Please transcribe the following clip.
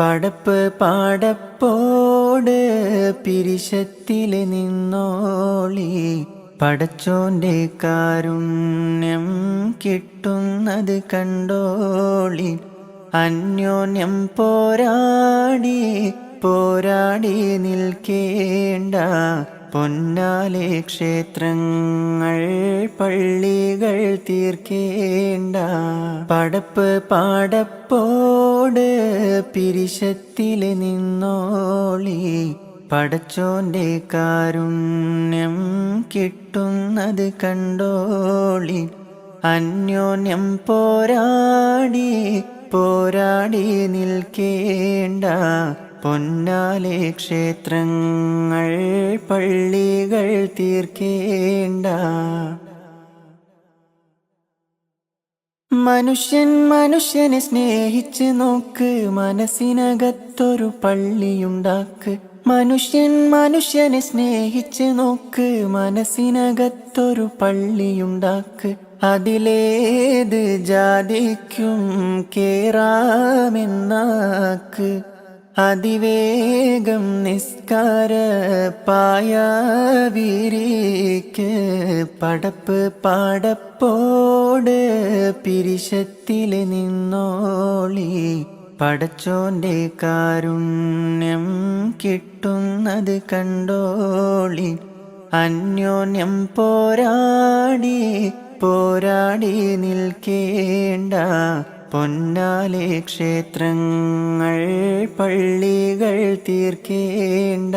പടപ്പ് പാടപ്പോട് പിരിശത്തില് നിന്നോളി, പടച്ചോന്റെ കാരുണ്യം കിട്ടുന്നത് കണ്ടോളി. അന്യോന്യം പോരാടി പോരാടി നിൽക്കേണ്ട, പൊന്നാലെ ക്ഷേത്രങ്ങൾ പള്ളികൾ തീർക്കേണ്ട. പടപ്പ് പാടപ്പോട് പിരിശത്തില് നിന്നോളി, പടച്ചോന്റെ കാരുണ്യം കിട്ടുന്നത് കണ്ടോളി. അന്യോന്യം പോരാടി പോരാടി നിൽക്കേണ്ട, പൊന്നാലെ ക്ഷേത്രങ്ങൾ പള്ളികൾ തീർക്കേണ്ട. മനുഷ്യൻ മനുഷ്യനെ സ്നേഹിച്ച് നോക്ക്, മനസ്സിനകത്തൊരു പള്ളിയുണ്ടാക്ക്. മനുഷ്യൻ മനുഷ്യനെ സ്നേഹിച്ച് നോക്ക്, മനസ്സിനകത്തൊരു പള്ളിയുണ്ടാക്ക്. അതിലേത് ജാതിക്കും കേറാമെന്നാക്ക്, അതിവേഗം നിസ്കാര പായ വിരിക്ക്. പടപ്പ് പാടപ്പോട് പിരിശത്തില് നിന്നോളി, പടച്ചോന്റെ കാരുണ്യം കിട്ടുന്നത് കണ്ടോളി. അന്യോന്യം പോരാടി പോരാടി നിൽക്കേണ്ട, പൊന്നാലെ ക്ഷേത്രങ്ങൾ പള്ളികൾ തീർക്കേണ്ട.